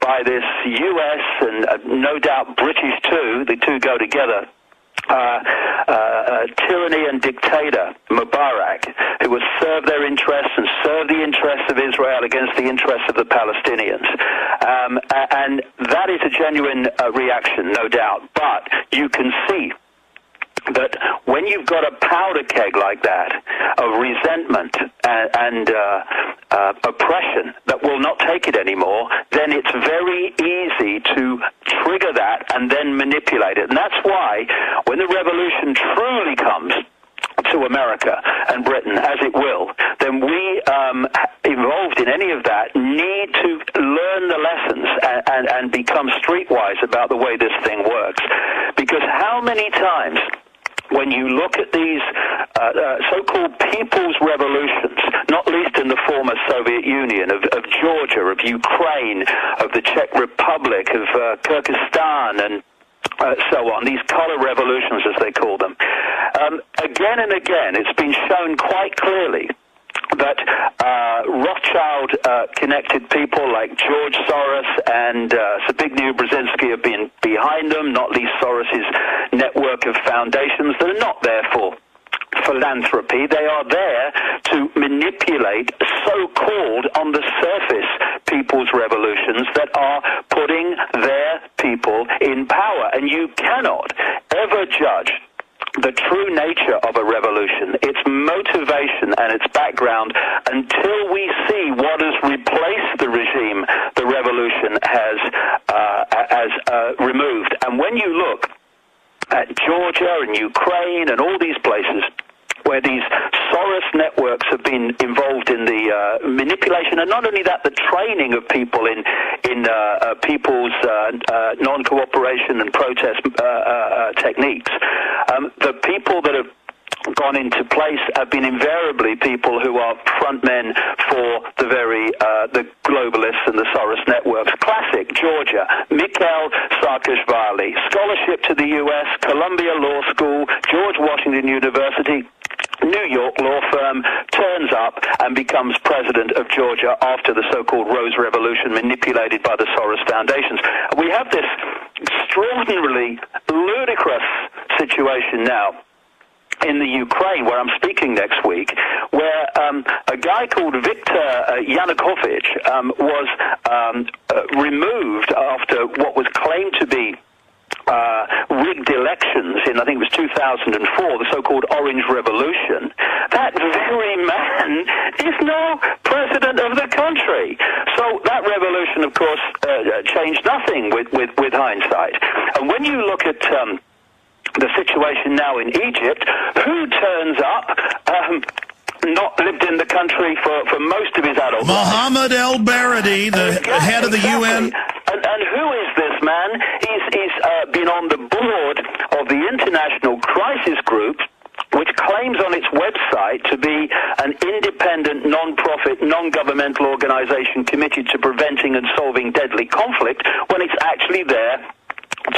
by this U.S. and no doubt British too, the two go together, tyranny and dictator Mubarak, who has served their interests and served the interests of Israel against the interests of the Palestinians. And that is a genuine reaction, no doubt. But you can see that when you've got a powder keg like that of resentment and oppression that will not take it anymore, then it's very easy to trigger that and then manipulate it. And that's why when the revolution truly comes to America and Britain, as it will, then we involved in any of that need to learn the lessons and become streetwise about the way this thing works. Because how many times when you look at these so-called people's revolutions, not least in the former Soviet Union, of Georgia, of Ukraine, of the Czech Republic, of Kyrgyzstan, and so on, these color revolutions, as they call them, again and again, it's been shown quite clearly that Rothschild-connected people like George Soros and Zbigniew Brzezinski have been behind them, not least Soros's network of foundations that are not there for philanthropy. They are there to manipulate so-called, on the surface, people's revolutions that are putting their people in power. And you cannot ever judge the true nature of a revolution, its motivation and its background, until we see what has replaced the regime the revolution has removed. And when you look at Georgia and Ukraine and all these places where these Soros networks have been involved in the manipulation, and not only that, the training of people in people's non-cooperation and protest techniques. The people that have gone into place have been invariably people who are frontmen for the globalists and the Soros networks. Classic Georgia, Mikhail Saakashvili, scholarship to the U.S., Columbia Law School, George Washington University, New York law firm, turns up and becomes president of Georgia after the so-called Rose Revolution, manipulated by the Soros foundations. We have this extraordinarily ludicrous situation now in the Ukraine, where I'm speaking next week, where a guy called Viktor Yanukovych was removed after what was claimed to be rigged elections in, I think it was 2004, the so-called Orange Revolution. That very man is now president of the country. So that revolution, of course, changed nothing with hindsight. And when you look at the situation now in Egypt, who turns up, not lived in the country for most of his adult life? Mohammed El-Baradei, the head of the UN. And who is this man? He's been on the board of the International Crisis Group, which claims on its website to be an independent, non-profit, non-governmental organization committed to preventing and solving deadly conflict, when it's actually there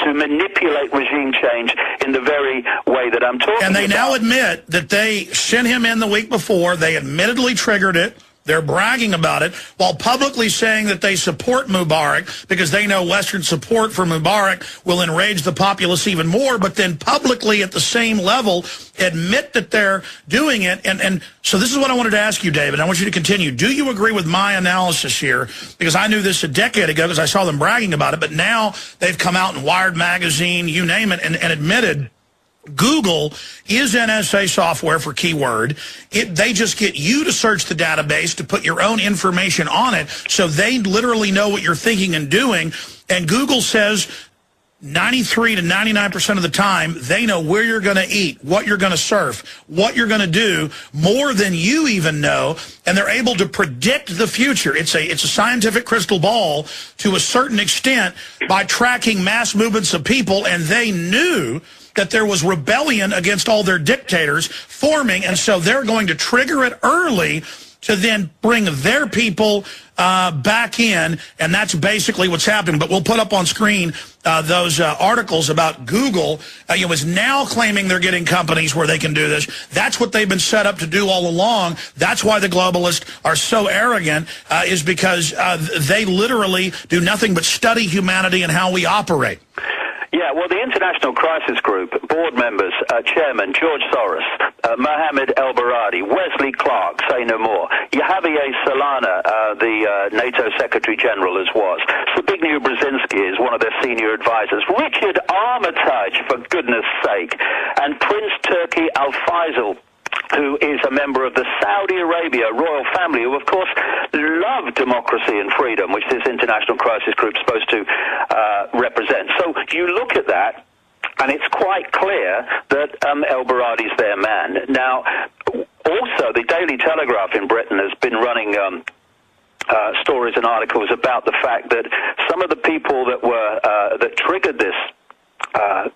to manipulate regime change in the very way that I'm talking about. And they now admit that they sent him in the week before. They admittedly triggered it. They're bragging about it while publicly saying that they support Mubarak because they know Western support for Mubarak will enrage the populace even more, but then publicly at the same level admit that they're doing it. And so this is what I wanted to ask you, David. I want you to continue. Do you agree with my analysis here? Because I knew this a decade ago because I saw them bragging about it, but now they've come out in Wired magazine, you name it, and admitted Google is NSA software for keyword. They just get you to search the database to put your own information on it, so they literally know what you're thinking and doing. And Google says 93 to 99% of the time, they know where you're going to eat, what you're going to surf, what you're going to do, more than you even know, and they're able to predict the future. It's a scientific crystal ball to a certain extent by tracking mass movements of people, and they knew that there was rebellion against all their dictators forming, and so they're going to trigger it early to then bring their people back in, and that's basically what's happening. But we'll put up on screen those articles about Google, is now claiming they're getting companies where they can do this. That's what they've been set up to do all along. That's why the globalists are so arrogant, is because they literally do nothing but study humanity and how we operate. Yeah, well, the International Crisis Group, board members, Chairman George Soros, Mohammed El-Baradi, Wesley Clark, say no more, Javier Solana, the NATO Secretary General as was, Zbigniew Brzezinski is one of their senior advisors, Richard Armitage, for goodness sake, and Prince Turki Al-Faisal, who is a member of the Saudi Arabia royal family, who, of course, love democracy and freedom, which this International Crisis Group is supposed to represent. So you look at that, and it's quite clear that El-Baradi's their man. Now, also, the Daily Telegraph in Britain has been running stories and articles about the fact that some of the people that were that triggered this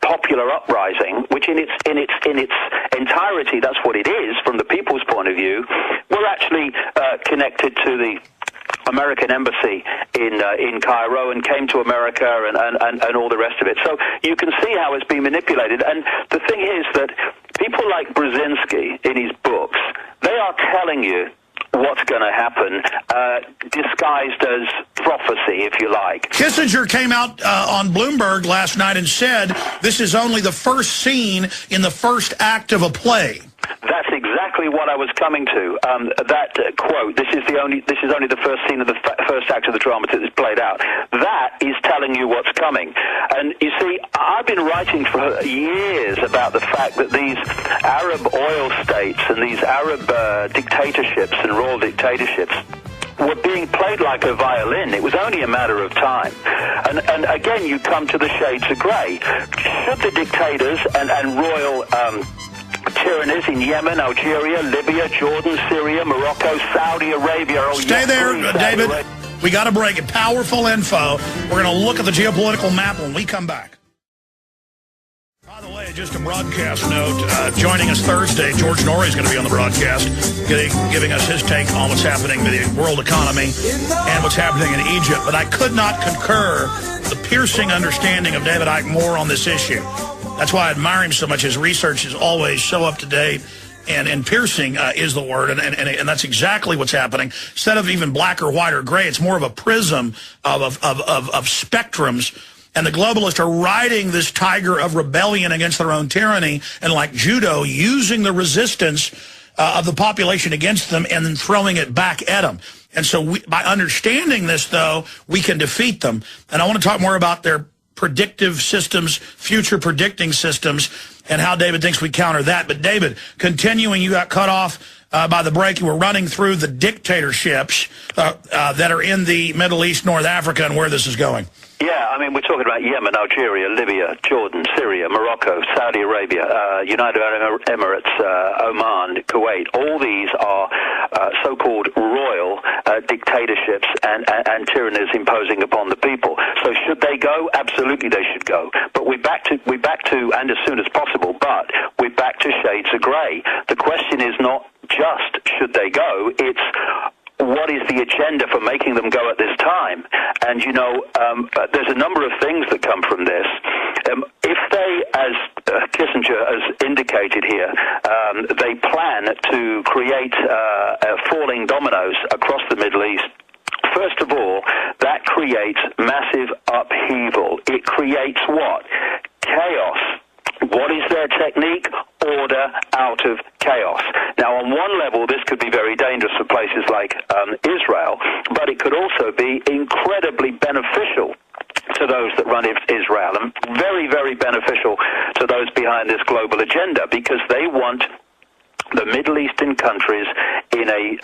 popular uprising, which in its entirety, that's what it is from the people's point of view, were actually connected to the American embassy in Cairo and came to America and all the rest of it. So you can see how it's been manipulated. And the thing is that people like Brzezinski in his books, they are telling you what's going to happen, disguised as prophecy, if you like. Kissinger came out on Bloomberg last night and said this is only the first scene in the first act of a play. That's exactly what I was coming to. That quote, this is only the first scene of the first act of the drama that is played out. That is telling you what's coming. And you see, I've been writing for years about the fact that these Arab oil states and these Arab dictatorships and royal dictatorships were being played like a violin. It was only a matter of time. And again, you come to the shades of grey. Should the dictators and royal tyrannies in Yemen, Algeria, Libya, Jordan, Syria, Morocco, Saudi Arabia. Stay there, David. We got to break it. Powerful info. We're going to look at the geopolitical map when we come back. By the way, just a broadcast note. Joining us Thursday, George Norrie is going to be on the broadcast, giving us his take on what's happening in the world economy and what's happening in Egypt. But I could not concur the piercing understanding of David Icke more on this issue. That's why I admire him so much. His research is always so up to date, and piercing is the word, and that's exactly what's happening. Instead of even black or white or gray, it's more of a prism of spectrums. And the globalists are riding this tiger of rebellion against their own tyranny, and like judo, using the resistance of the population against them and then throwing it back at them. And so by understanding this, though, we can defeat them. And I want to talk more about their predictive systems, future predicting systems, and how David thinks we counter that. But David, continuing, you got cut off by the break. You were running through the dictatorships that are in the Middle East, North Africa, and where this is going. Yeah, I mean, we're talking about Yemen, Algeria, Libya, Jordan, Syria, Morocco, Saudi Arabia, United Arab Emirates, Oman, Kuwait. All these are so-called royal dictatorships and tyrannies imposing upon the people. So should they go? Absolutely they should go. But we're back to, and as soon as possible, but we're back to shades of grey. The question is not just should they go, it's what is the agenda for making them go at this time? And, you know, there's a number of things that come from this. If they, as Kissinger has indicated here, they plan to create falling dominoes across the Middle East, first of all, that creates massive upheaval. It creates what? Chaos. What is their technique? Order out of chaos. Now, on one level, this could be very dangerous for places like Israel, but it could also be incredibly beneficial to those that run Israel, and very, very beneficial to those behind this global agenda, because they want the Middle Eastern countries in a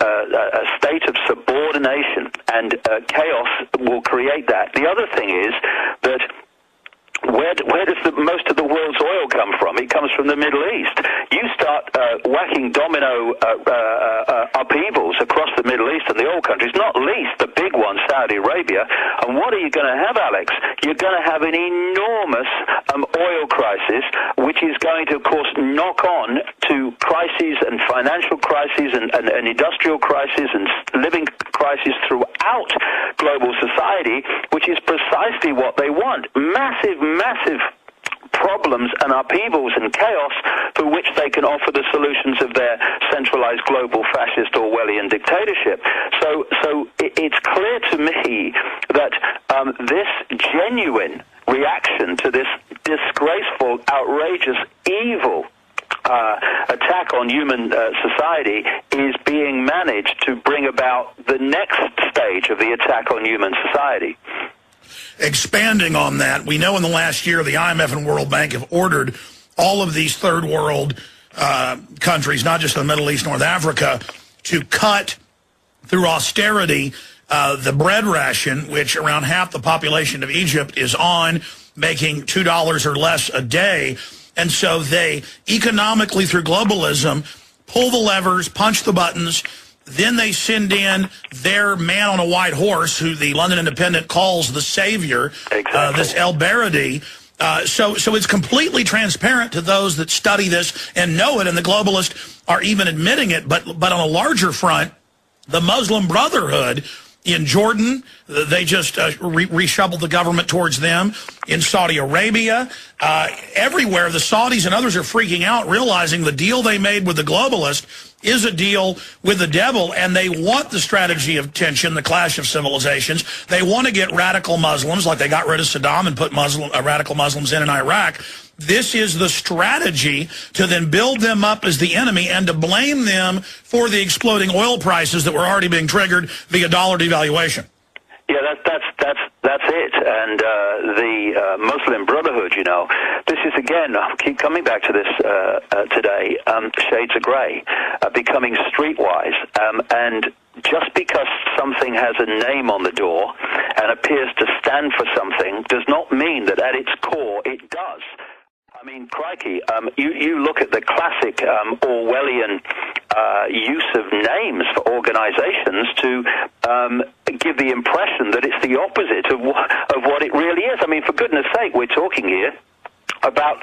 state of subordination, and chaos will create that. The other thing is that where does most of the world's oil come from? It comes from the Middle East. You start whacking domino upheavals across the Middle East and the oil countries, not least the big one, Saudi Arabia. And what are you going to have, Alex? You're going to have an enormous oil crisis, which is going to, of course, knock on to crises and financial crises and industrial crises and living crises throughout global society, which is precisely what they want. Massive problems and upheavals and chaos for which they can offer the solutions of their centralized global fascist Orwellian dictatorship. So it's clear to me that this genuine reaction to this disgraceful, outrageous, evil attack on human society is being managed to bring about the next stage of the attack on human society. Expanding on that, we know in the last year the IMF and World Bank have ordered all of these third world countries, not just the Middle East, North Africa, to cut through austerity the bread ration, which around half the population of Egypt is on, making $2 or less a day. And so they, economically through globalism, pull the levers, punch the buttons. Then they send in their man on a white horse, who the London Independent calls the savior, exactly. This El Baradi. So it's completely transparent to those that study this and know it, and the globalists are even admitting it. But on a larger front, the Muslim Brotherhood in Jordan, they just reshuffled the government towards them. In Saudi Arabia, everywhere, the Saudis and others are freaking out, realizing the deal they made with the globalists is a deal with the devil, and they want the strategy of tension, the clash of civilizations. They want to get radical Muslims, like they got rid of Saddam and put radical Muslims in Iraq. This is the strategy to then build them up as the enemy and to blame them for the exploding oil prices that were already being triggered via dollar devaluation. Yeah, that's it. And the Muslim Brotherhood, you know, this is, again, I keep coming back to this today, shades of grey, becoming streetwise. And just because something has a name on the door and appears to stand for something does not mean that at its core it does. I mean, crikey, you look at the classic Orwellian use of names for organizations to give the impression that it's the opposite of what it really is. I mean, for goodness sake, we're talking here about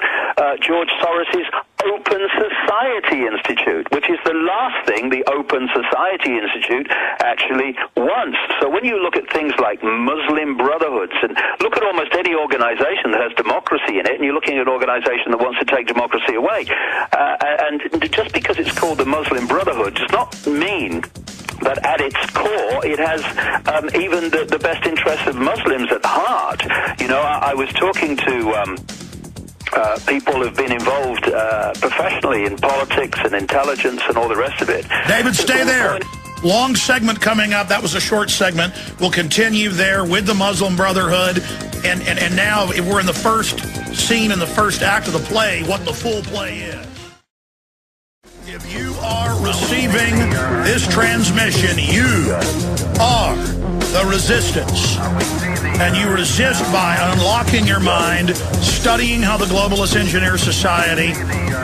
George Soros's Open Society Institute, which is the last thing the Open Society Institute actually wants. So when you look at things like Muslim Brotherhoods, and look at almost any organization that has democracy in it, and you're looking at an organization that wants to take democracy away, and just because it's called the Muslim Brotherhood does not mean that at its core it has even the best interests of Muslims at heart. You know, I was talking to people who've been involved professionally in politics and intelligence and all the rest of it. David, stay there. Long segment coming up. That was a short segment. We'll continue there with the Muslim Brotherhood. And now we're in the first scene in the first act of the play, what the full play is. If you are receiving this transmission, you are the resistance. And you resist by unlocking your mind, studying how the globalists engineer society,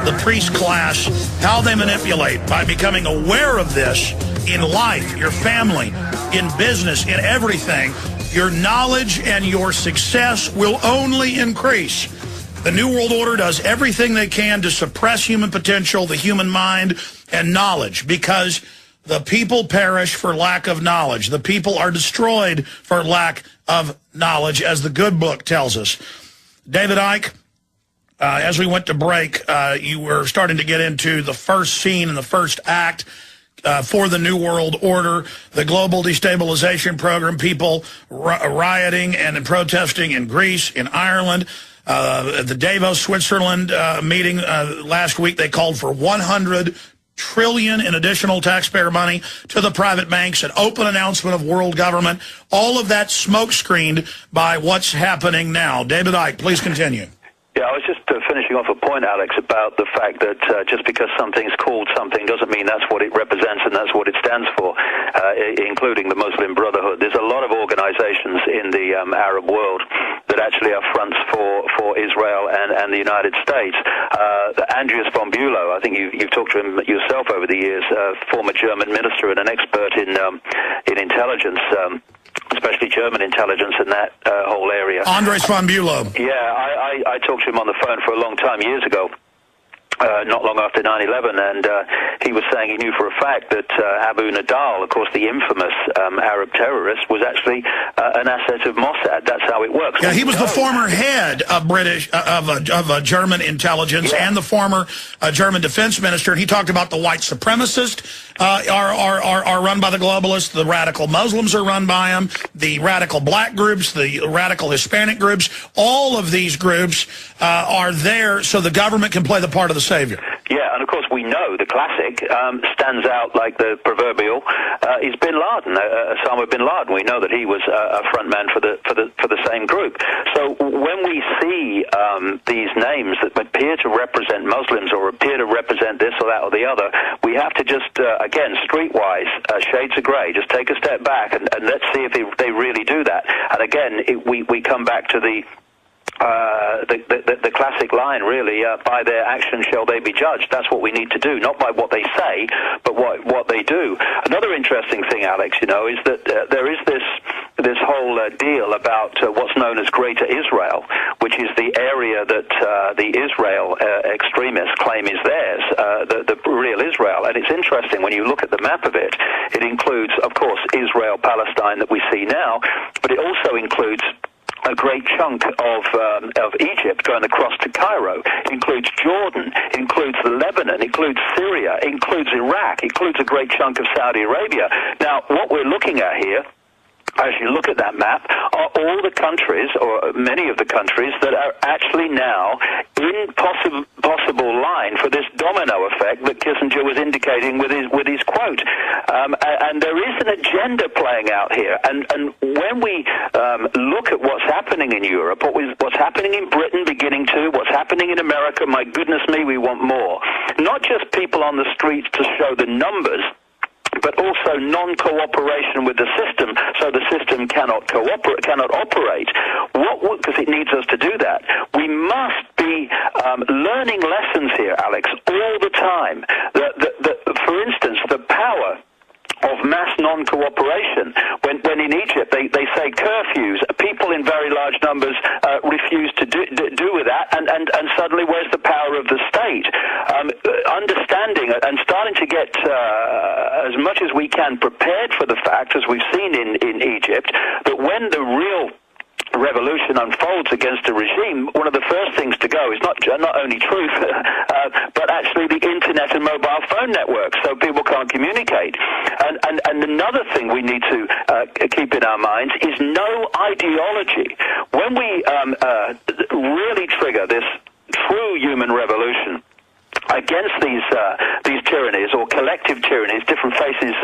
the priest class, how they manipulate, by becoming aware of this in life, your family, in business, in everything. Your knowledge and your success will only increase. The New World Order does everything they can to suppress human potential, the human mind, and knowledge, because the people perish for lack of knowledge. The people are destroyed for lack of knowledge, as the good book tells us. David Icke, as we went to break, you were starting to get into the first scene in the first act for the New World Order, the global destabilization program, people rioting and protesting in Greece, in Ireland. At the Davos, Switzerland meeting last week, they called for $100 trillion in additional taxpayer money to the private banks, an open announcement of world government, all of that smoke screened by what's happening now. David Icke, please continue. Yeah, I was just finishing off a point, Alex, about the fact that just because something's called something doesn't mean that's what it represents and that's what it stands for, including the Muslim Brotherhood. There's a lot of organizations in the Arab world that that actually are fronts for Israel and the United States. Andreas von Bülow, I think you've talked to him yourself over the years, former German minister and an expert in intelligence, especially German intelligence in that whole area. Andreas von Bülow. Yeah, I talked to him on the phone for a long time, years ago. Not long after 9/11, and he was saying he knew for a fact that Abu Nidal, of course, the infamous Arab terrorist, was actually an asset of Mossad. That's how it works. Yeah, he was the former head of German intelligence and the former German defense minister. And he talked about the white supremacists are run by the globalists. The radical Muslims are run by them. The radical black groups, the radical Hispanic groups, all of these groups are there so the government can play the part of the savior. Yeah, and of course we know the classic stands out like the proverbial is Bin Laden, Osama bin Laden. We know that he was a front man for the same group. So when we see these names that appear to represent Muslims or appear to represent this or that or the other, we have to just again, streetwise, shades of grey, just take a step back and let's see if they really do that. And again, we come back to the classic line, really, by their actions shall they be judged. That's what we need to do, not by what they say, but what they do. Another interesting thing, Alex, is that there is this whole deal about what's known as Greater Israel, which is the area that the Israel extremists claim is theirs, the real Israel. And it's interesting, when you look at the map of it, it includes, of course, Israel, Palestine that we see now, but it also includes a great chunk of Egypt going across to Cairo. It includes Jordan, it includes Lebanon, it includes Syria, it includes Iraq, it includes a great chunk of Saudi Arabia. Now, what we're looking at here, as you look at that map, are all the countries, or many of the countries, that are actually now in possible line for this domino effect that Kissinger was indicating with his quote. And there is an agenda playing out here. And when we look at what's happening in Europe, what's happening in Britain beginning to, what's happening in America, my goodness me, we want more. Not just people on the streets to show the numbers, but also non-cooperation with the system, so the system cannot operate. Because it needs us to do that. We must be learning lessons here, Alex, all the time. For instance, the power of mass non-cooperation. When in Egypt they say curfews, people in very large numbers refuse to do with that, and suddenly where's the power of the state? Understanding and starting to get as much as we can prepared for the fact, as we've seen in Egypt, that when the real revolution unfolds against a regime, one of the first things to go is not only truth, but actually the internet and mobile phone networks, so people can't communicate. And another thing we need to keep in our minds is no ideology. When we really trigger this true human revolution against these tyrannies or collective tyrannies, different faces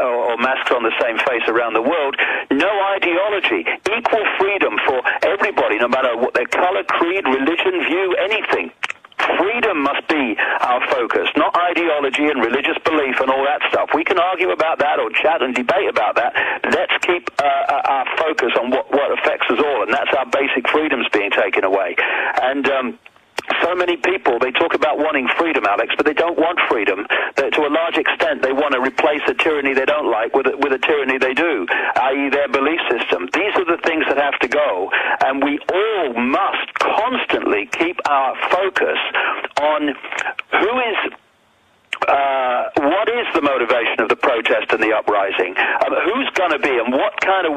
or masks on the same face around the world, no ideology, equal freedom for everybody, no matter what their color, creed, religion, view, anything. Freedom must be our focus, not ideology and religious belief and all that stuff. We can argue about that or chat and debate about that. Let's keep our focus on what affects us all, and that's our basic freedoms being taken away. And so many people, they talk about wanting freedom, Alex, but they don't want freedom. To a large extent, they want to replace a tyranny they don't like with a tyranny they do, i.e. their belief system. These are the things that have to go, and we all must constantly keep our focus on what is the motivation of the protest and the uprising? Who's going to be and what kind of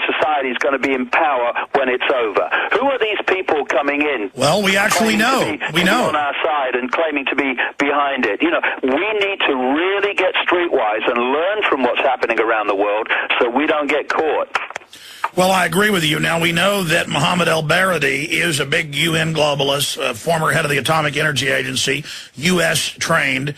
society is going to be in power when it's over? Who are these people coming in? Well, we actually know. We know. On our side and claiming to be behind it. We need to really get streetwise and learn from what's happening around the world so we don't get caught. Well, I agree with you. Now, we know that Mohammed El-Baradei is a big UN globalist, former head of the Atomic Energy Agency, U.S. trained.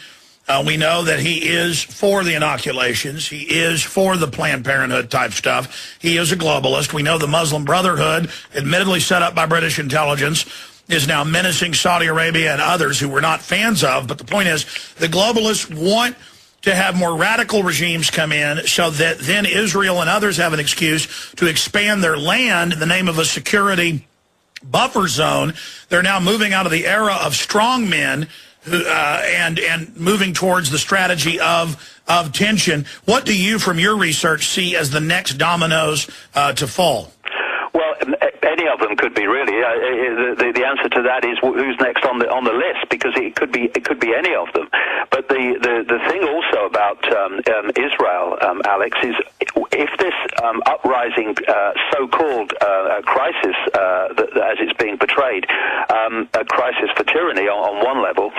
We know that he is for the inoculations. He is for the Planned Parenthood type stuff. He is a globalist. We know the Muslim Brotherhood, admittedly set up by British intelligence, is now menacing Saudi Arabia and others who we're not fans of. But the point is, the globalists want to have more radical regimes come in so that then Israel and others have an excuse to expand their land in the name of a security buffer zone. They're now moving out of the era of strong men who, and moving towards the strategy of tension. What do you, from your research, see as the next dominoes to fall? Well, any of them could be really. The answer to that is who's next on the list, because it could be any of them. But the thing also about Israel, Alex, is if this uprising so-called crisis, as it's being portrayed, a crisis for tyranny on one level,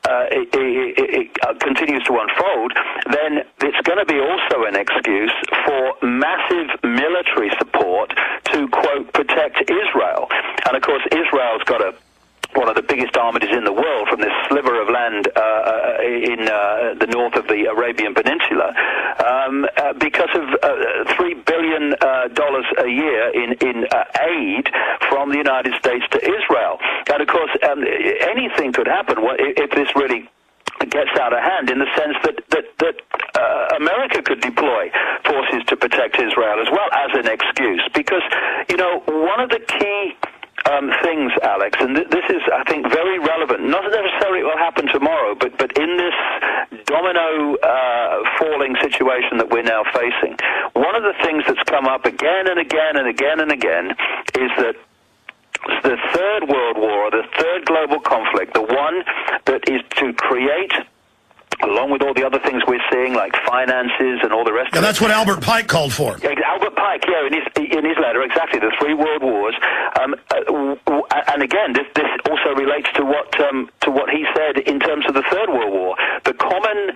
it continues to unfold, then it's going to be also an excuse for massive military support to, quote, protect Israel. And, of course, Israel's got one of the biggest armies in the world from this sliver of land in the north of the Arabian Peninsula, because of $3 billion a year in aid from the United States to Israel. And, of course, anything could happen if this really gets out of hand, in the sense that America could deploy forces to protect Israel as well, as an excuse. Because, you know, one of the key things, Alex, and this is, I think, very relevant. Not necessarily it will happen tomorrow, but in this domino falling situation that we're now facing, one of the things that's come up again and again and again and again is that the Third World War, the third global conflict, the one that is to create, along with all the other things we're seeing, like finances and all the rest of it. That's what Albert Pike called for. Albert Pike, yeah, in his letter, exactly, the three world wars. And again, this also relates to what he said in terms of the Third World War. The common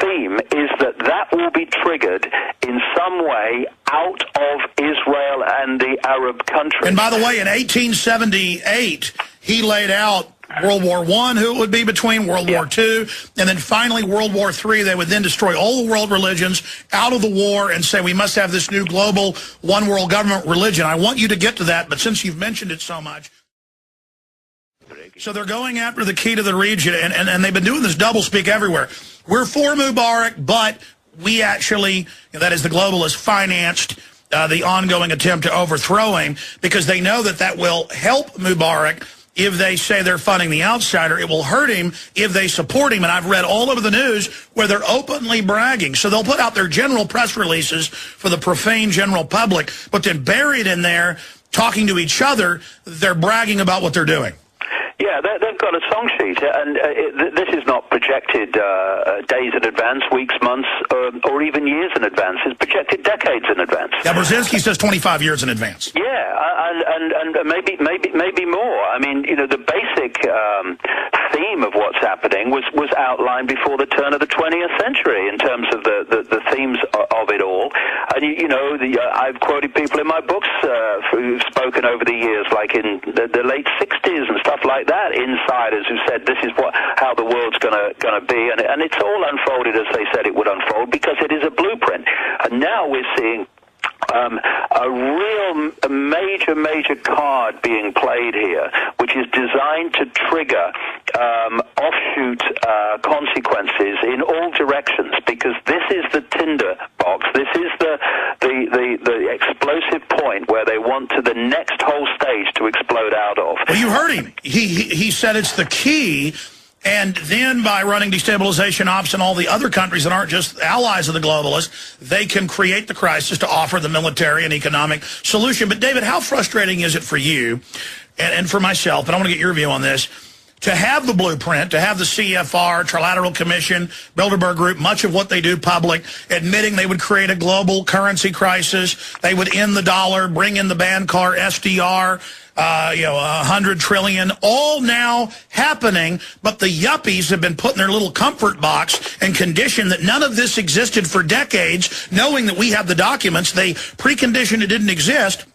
theme is that will be triggered in some way out of Israel and the Arab countries. And by the way, in 1878, he laid out World War I, who it would be between, World War II, and then finally World War III. They would then destroy all the world religions out of the war and say we must have this new global one world government religion. I want you to get to that, but since you've mentioned it so much. So they're going after the key to the region, and they've been doing this doublespeak everywhere. We're for Mubarak, but we actually, that is the globalists, financed the ongoing attempt to overthrow him, because they know that will help Mubarak. If they say they're funding the outsider, it will hurt him if they support him. And I've read all over the news where they're openly bragging. So they'll put out their general press releases for the profane general public, but then buried in there, talking to each other, they're bragging about what they're doing. Yeah, they've got a song sheet, and this is not projected days in advance, weeks, months, or even years in advance. It's projected decades in advance. Yeah, Brzezinski says 25 years in advance. Yeah, and maybe more. I mean, you know, the basic theme of what's happening was outlined before the turn of the 20th century in terms of the themes of it all. And you know, I've quoted people in my books who've spoken over the years, like in the late 60s and stuff like that, insiders who said this is how the world's gonna be, and it's all unfolded as they said it would unfold, because it is a blueprint. And now we're seeing a real major card being played here, which is designed to trigger offshoot consequences in all directions, because this is the tinder box. This is the explosive point where they want to the next whole stage to explode out of. Well, you heard him. He said it's the key. And then by running destabilization ops in all the other countries that aren't just allies of the globalists, they can create the crisis to offer the military and economic solution. But, David, how frustrating is it for you and for myself, and I want to get your view on this, to have the blueprint, to have the CFR, Trilateral Commission, Bilderberg Group, much of what they do public, admitting they would create a global currency crisis, they would end the dollar, bring in the banned car, SDR, $100 trillion, all now happening, but the yuppies have been put in their little comfort box and conditioned that none of this existed for decades, knowing that we have the documents. They preconditioned it didn't exist.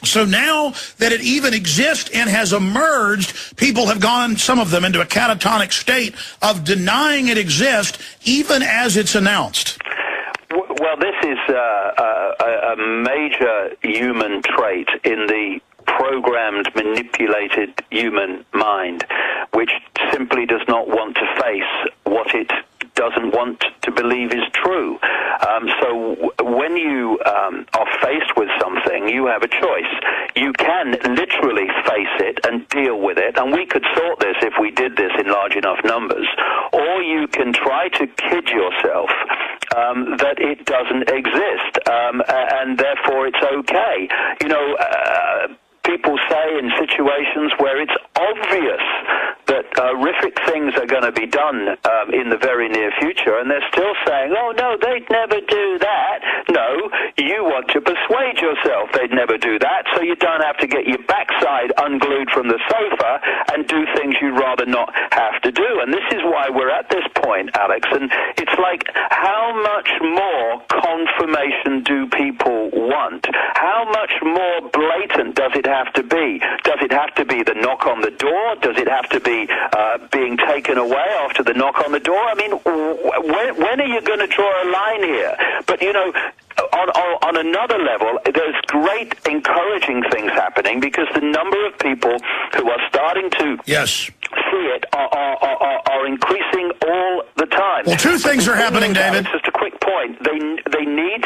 So now that it even exists and has emerged, people have gone, some of them, into a catatonic state of denying it exists, even as it's announced. Well, this is a major human trait in the programmed, manipulated human mind, which simply does not want to face what it does you have a choice. You can literally face it and deal with it, and we could sort this if we did this in large enough numbers, or you can try to kid yourself that it doesn't exist, and therefore it's okay. You know, people say in situations where it's obvious that horrific things are going to be done in the very near future, and they're still saying, oh, no, they'd never do that. No, you want to persuade yourself they'd never do that, so you don't have to get your backside unglued from the sofa and do things you'd rather not have to do. And this is why we're at this point, Alex, and it's like, how much more confirmation do people want? How much more blatant does it have to be? Does it have to be the knock on the door? Does it have to be being taken away after the knock on the door? I mean, when are you going to draw a line here? But, you know, on another level, there's great encouraging things happening, because the number of people who are starting to see it are increasing all the time. Well, two things are happening, David. Just a quick point. They need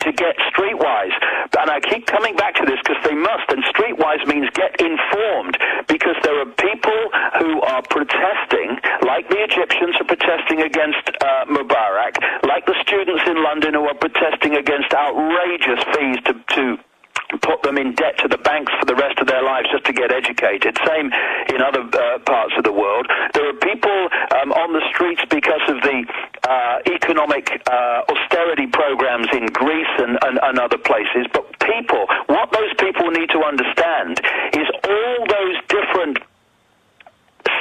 to get streetwise, and I keep coming back to this because they must, and streetwise means get informed, because there are people who are protesting, like the Egyptians are protesting against Mubarak, like the students in London who are protesting against outrageous fees to put them in debt to the banks for the rest of their lives just to get educated. Same in other parts of the world. There are people on the streets because of the economic austerity programs in Greece and other places. But people, what those people need to understand is all those different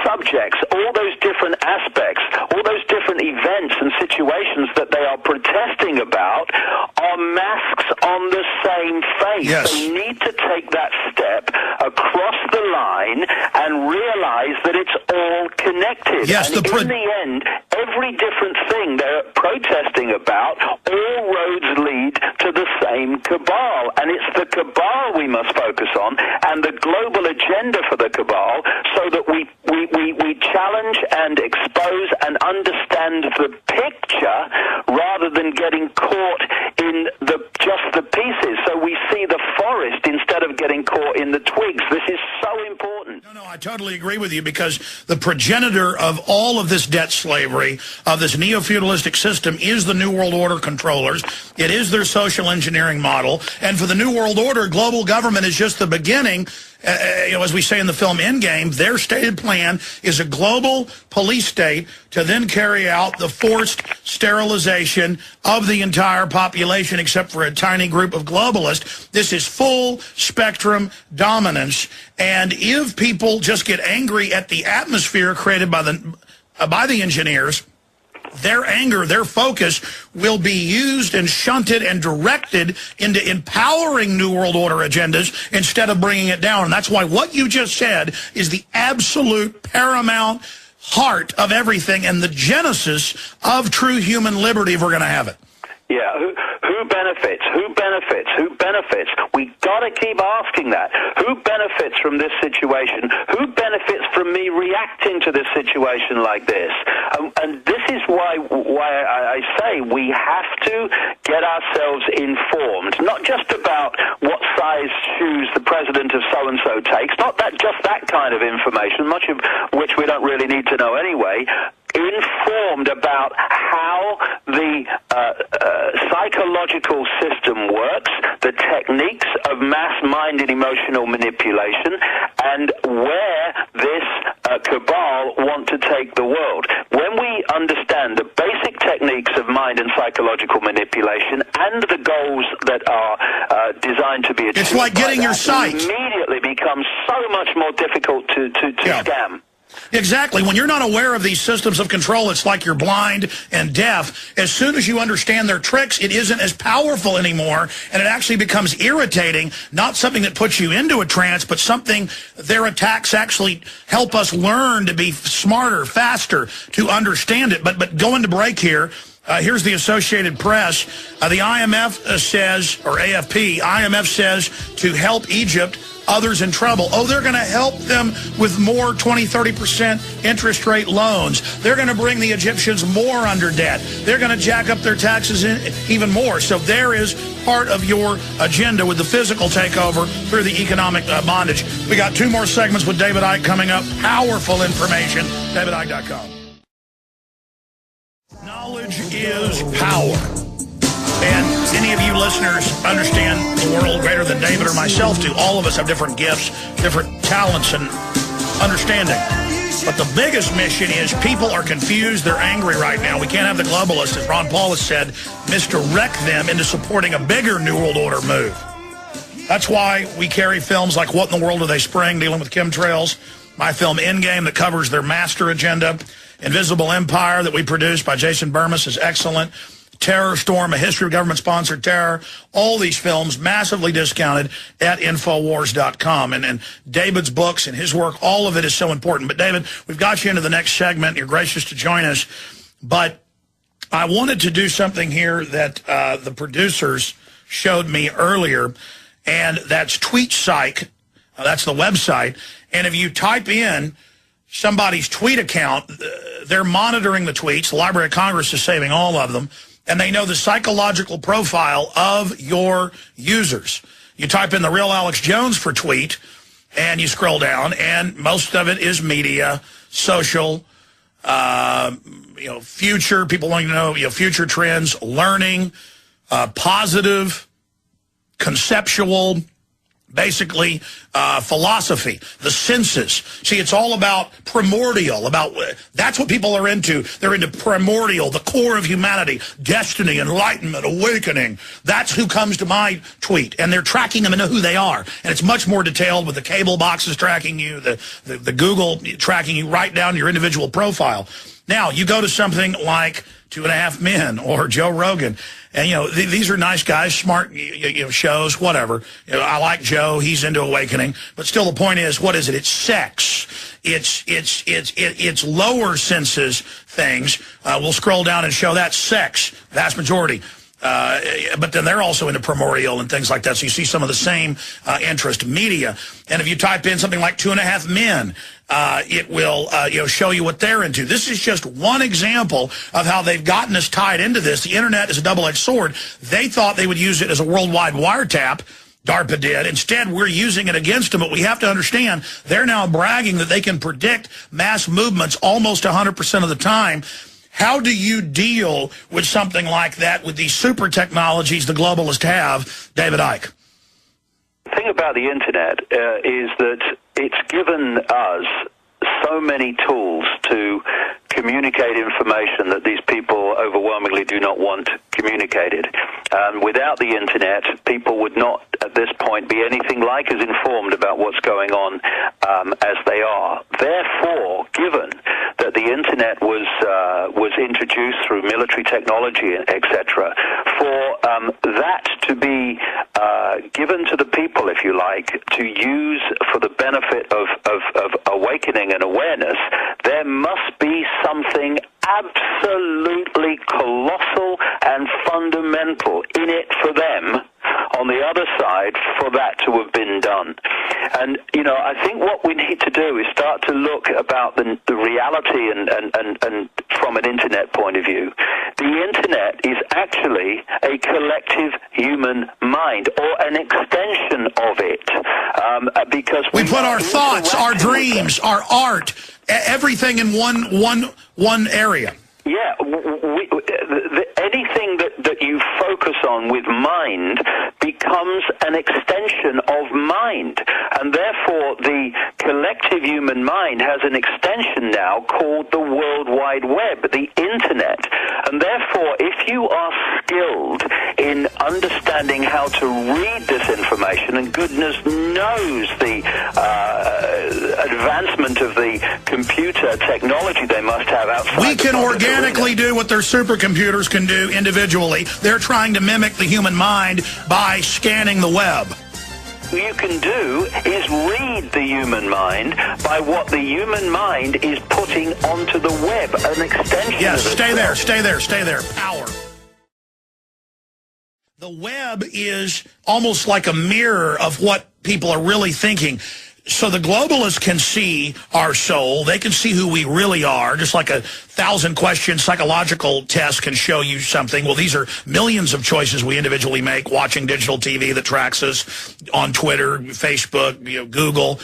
subjects, all those different aspects, all those different events and situations that they are protesting about are masks on the same face. Yes. They need to take that step across the line and realize that it's all connected. Yes, and in the end, every different thing they're protesting about, all roads lead to the same cabal. And it's the cabal we must focus on, and the global agenda for the cabal, so that we challenge and expose and understand the picture rather than getting caught in just the pieces. So we see the forest instead of getting caught in the twigs. This is so important. No, I totally agree with you, because the progenitor of all of this debt slavery, of this neo-feudalistic system, is the New World Order controllers. It is their social engineering model. And for the New World Order, global government is just the beginning. As we say in the film Endgame, their stated plan is a global police state to then carry out the forced sterilization of the entire population except for a tiny group of globalists. This is full spectrum dominance. And if people just get angry at the atmosphere created by the engineers, their anger, their focus will be used and shunted and directed into empowering New World Order agendas instead of bringing it down. And that's why what you just said is the absolute paramount heart of everything and the genesis of true human liberty if we're going to have it. Yeah, who benefits? Who benefits? Who benefits? We got to keep asking that. Who benefits from this situation? Who benefits from me reacting to this situation like this? And this is why I say we have to get ourselves informed, not just about what size shoes the president of so-and-so takes, not just that kind of information, much of which we don't really need to know anyway, informed about how the psychological system works, the techniques of mass-minded emotional manipulation, and where this cabal want to take the world. When we understand the basic techniques of mind and psychological manipulation and the goals that are designed to be achieved, it's like getting your sight. It immediately becomes so much more difficult to scam. Exactly. When you're not aware of these systems of control, it's like you're blind and deaf. As soon as you understand their tricks, it isn't as powerful anymore, and it actually becomes irritating, not something that puts you into a trance, but something their attacks actually help us learn to be smarter, faster, to understand it. But going to break here, here's the Associated Press. The IMF says, or AFP, IMF says to help Egypt others in trouble. Oh, they're going to help them with more 20, 30% interest rate loans. They're going to bring the Egyptians more under debt. They're going to jack up their taxes even more. So there is part of your agenda with the physical takeover through the economic bondage. We got 2 more segments with David Icke coming up. Powerful information. DavidIcke.com. Knowledge is power. And any of you listeners understand the world greater than David or myself do. All of us have different gifts, different talents, and understanding. But the biggest mission is people are confused. They're angry right now. We can't have the globalists, as Ron Paul has said, misdirect them into supporting a bigger New World Order move. That's why we carry films like What in the World Are They Spraying, dealing with chemtrails, my film Endgame that covers their master agenda, Invisible Empire that we produced by Jason Burmis is excellent, Terror Storm, A History of Government-Sponsored Terror, all these films massively discounted at Infowars.com. And David's books and his work, all of it is so important. But David, we've got you into the next segment. You're gracious to join us. But I wanted to do something here that the producers showed me earlier, and that's TweetPsych. That's the website. And if you type in somebody's tweet account, they're monitoring the tweets. The Library of Congress is saving all of them. And they know the psychological profile of your users. You type in the real Alex Jones for tweet, and you scroll down, and most of it is media, social, future, people wanting to know, future trends, learning, positive, conceptual, basically philosophy, the senses. See, it's all about primordial, that's what people are into. They're into primordial, the core of humanity, destiny, enlightenment, awakening. That's who comes to my tweet, and they're tracking them and know who they are. And it's much more detailed with the cable boxes tracking you, the Google tracking you right down to your individual profile. Now, you go to something like 2.5 Men or Joe Rogan, and, these are nice guys, smart, shows, whatever. I like Joe. He's into awakening. But still, the point is, what is it? It's sex. It's lower senses things. We'll scroll down and show that sex, vast majority. But then they're also into primordial and things like that. So you see some of the same interest, media. And if you type in something like 2.5 Men, it will show you what they're into. This is just one example of how they've gotten us tied into this. The internet is a double-edged sword. They thought they would use it as a worldwide wiretap. DARPA did. Instead, we're using it against them, but we have to understand they're now bragging that they can predict mass movements almost 100% of the time. How do you deal with something like that with these super technologies the globalists have, David Icke? The thing about the internet is that it's given us so many tools to communicate information that these people overwhelmingly do not want communicated. Without the internet, people would not, at this point, be anything like as informed about what's going on as they are. Therefore, given that the internet was introduced through military technology, etc., for that to be given to the people, if you like, to use for the benefit of awakening and awareness, there must be something absolutely colossal and fundamental in it for them on the other side for that to have been done. And, I think what we need to do is start to look about the reality and from an internet point of view. The internet is actually a collective human mind, or an extension of it. Because we put our thoughts, our dreams, our art, everything in one area. Yeah, anything that you focus on with mind becomes an extension of mind. And therefore, the collective human mind has an extension now called the World Wide Web, the Internet. And therefore, if you are skilled in understanding how to read this information, and goodness knows the advancement of the computer technology they must have outside. We can organically do what their supercomputers can do individually. They're trying to mimic the human mind by scanning the web. What you can do is read the human mind by what the human mind is putting onto the web, an extension. Yes, of itself. stay there. Power. The web is almost like a mirror of what people are really thinking. So the globalists can see our soul. They can see who we really are, just like a 1,000-question psychological test can show you something. Well, these are millions of choices we individually make watching digital TV that tracks us on Twitter, Facebook, Google.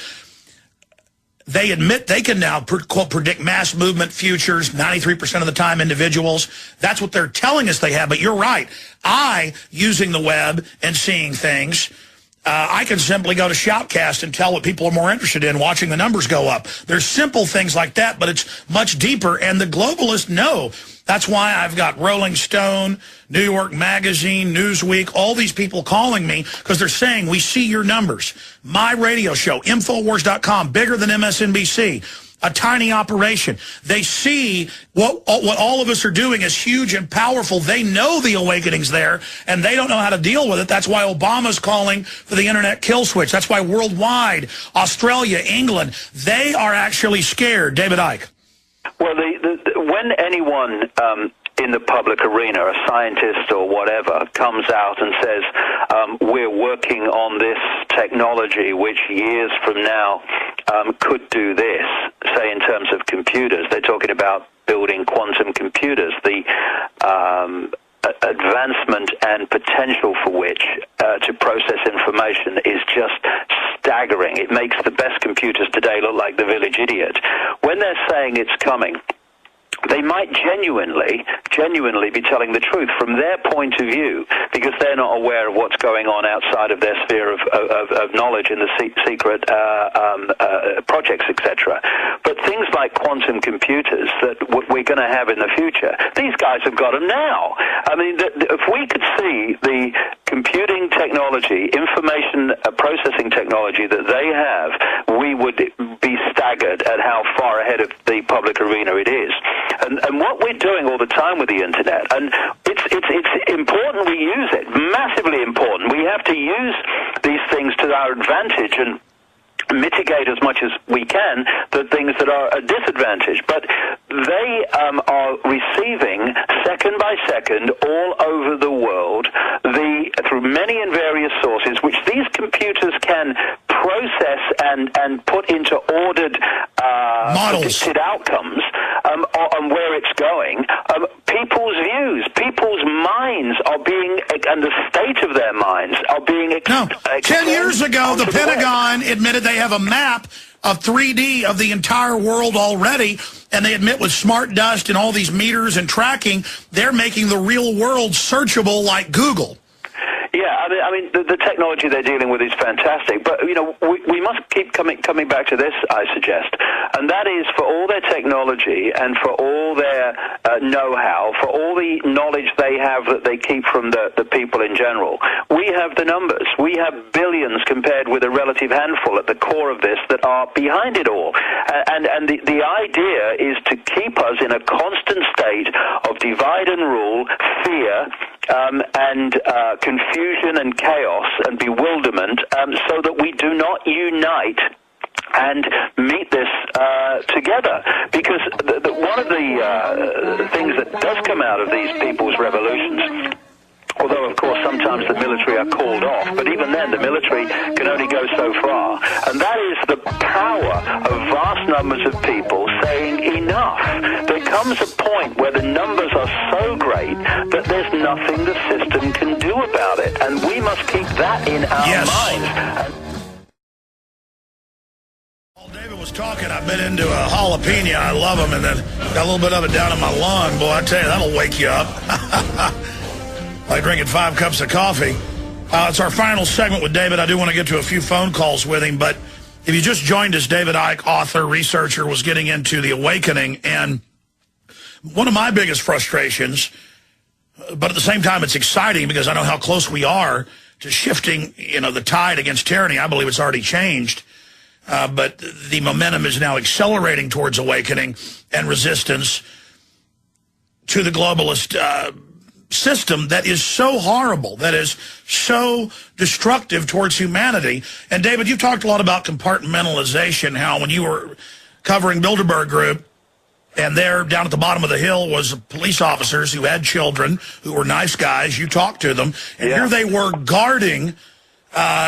They admit they can now predict mass movement futures, 93% of the time individuals. That's what they're telling us they have. But you're right. Using the web and seeing things, I can simply go to Shoutcast and tell what people are more interested in, watching the numbers go up. There's simple things like that, but it's much deeper, and the globalists know. That's why I've got Rolling Stone, New York Magazine, Newsweek, all these people calling me because they're saying, we see your numbers. My radio show, Infowars.com, bigger than MSNBC. A tiny operation. They see what all of us are doing is huge and powerful. They know the awakening's there, and they don't know how to deal with it. That's why Obama's calling for the internet kill switch. That's why worldwide, Australia, England, they are actually scared. David Icke. Well, when anyone in the public arena, a scientist or whatever, comes out and says, we're working on this technology which years from now could do this, say in terms of computers, they're talking about building quantum computers, the advancement and potential for which to process information is just staggering. It makes the best computers today look like the village idiot. When they're saying it's coming, they might genuinely be telling the truth from their point of view, because they're not aware of what's going on outside of their sphere of knowledge in the secret projects, etc. But things like quantum computers that we're going to have in the future, these guys have got them now. I mean, if we could see the computing technology, information processing technology that they have, we would be staggered at how far ahead of the public arena it is. And what we're doing all the time with the internet, and it's important we use it, massively important. We have to use these things to our advantage and mitigate as much as we can the things that are a disadvantage. But they are receiving second by second all over the world through many and various sources, which these computers can process and put into ordered predicted outcomes on where it's going. People's views, people's minds are being, and the state of their minds are being 10 years ago, the Pentagon admitted they have a map of 3D of the entire world already, and they admit with smart dust and all these meters and tracking, they're making the real world searchable like Google. Yeah, I mean, the technology they're dealing with is fantastic, but we must keep coming back to this, I suggest, and that is, for all their technology and for all their know-how, for all the knowledge they have that they keep from the people in general, we have the numbers. We have billions compared with a relative handful at the core of this that are behind it all, and the idea is to keep us in a constant state of divide and rule, fear, and confusion and chaos and bewilderment, so that we do not unite and meet this together. Because one of the things that does come out of these people's revolutions, although, of course, sometimes the military are called off, but even then the military can only go so far, and that is the power of vast numbers of people saying enough. There comes a point where the numbers are so great that there's nothing the system can do about it, and we must keep that in our minds. While David was talking, I've been into a jalapeno. I love them, and then got a little bit of it down in my lung. Boy, I tell you, that'll wake you up. Like drinking 5 cups of coffee. It's our final segment with David. I do want to get to a few phone calls with him, but if you just joined us, David Icke, author, researcher, was getting into the awakening, and one of my biggest frustrations, but at the same time it's exciting because I know how close we are to shifting, the tide against tyranny. I believe it's already changed, but the momentum is now accelerating towards awakening and resistance to the globalist system that is so horrible, that is so destructive towards humanity. And David, you talked a lot about compartmentalization, how when you were covering Bilderberg Group, and there down at the bottom of the hill was police officers who had children, who were nice guys, you talked to them, and here they were guarding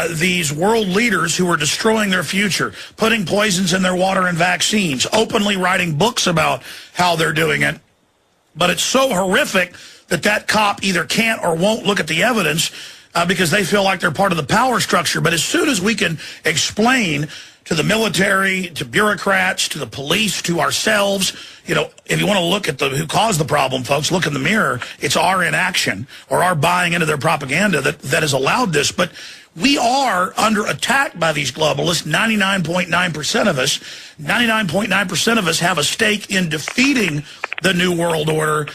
these world leaders who are destroying their future, putting poisons in their water and vaccines, openly writing books about how they're doing it. But it's so horrific that that cop either can't or won't look at the evidence because they feel like they're part of the power structure. But as soon as we can explain to the military, to bureaucrats, to the police, to ourselves, you know, if you want to look at who caused the problem, folks, look in the mirror. It's our inaction or our buying into their propaganda that has allowed this. But we are under attack by these globalists. 99.9% of us, 99.9% of us have a stake in defeating the New World Order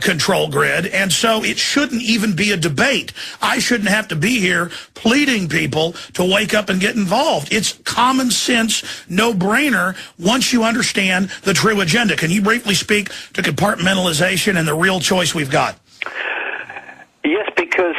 control grid, and so it shouldn't even be a debate. I shouldn't have to be here pleading people to wake up and get involved. It's common sense, no-brainer once you understand the true agenda. Can you briefly speak to compartmentalization and the real choice we've got? Yes, because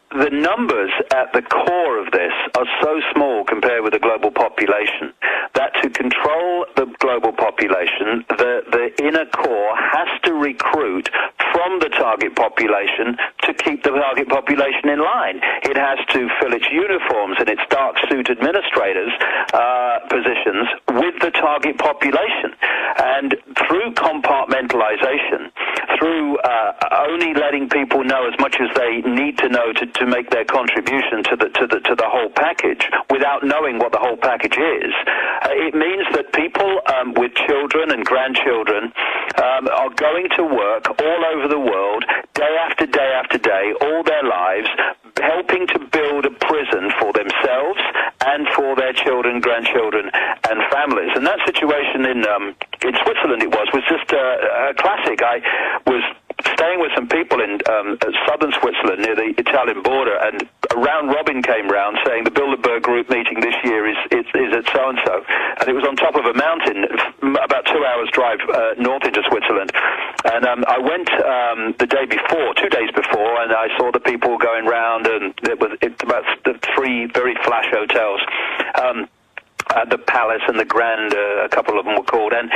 the numbers at the core of this are so small compared with the global population that to control the global population, the inner core has to recruit from the target population to keep the target population in line. It has to fill its uniforms and its dark suit administrators' positions with the target population. And through compartmentalization, through only letting people know as much as they need to know to make their contribution to the whole package without knowing what the whole package is, it means that people with children and grandchildren are going to work all over the world, day after day after day, all their lives, helping to build a prison for themselves and for their children, grandchildren, and families. And that situation in Switzerland, it was just a classic. I was staying with some people in southern Switzerland near the Italian border, and a round robin came round saying the Bilderberg group meeting this year is at so-and-so. And it was on top of a mountain, about 2 hours drive north into Switzerland. And I went the day before, 2 days before, and I saw the people going round, and it's about the 3 very flash hotels. The Palace and the Grand, a couple of them were called, and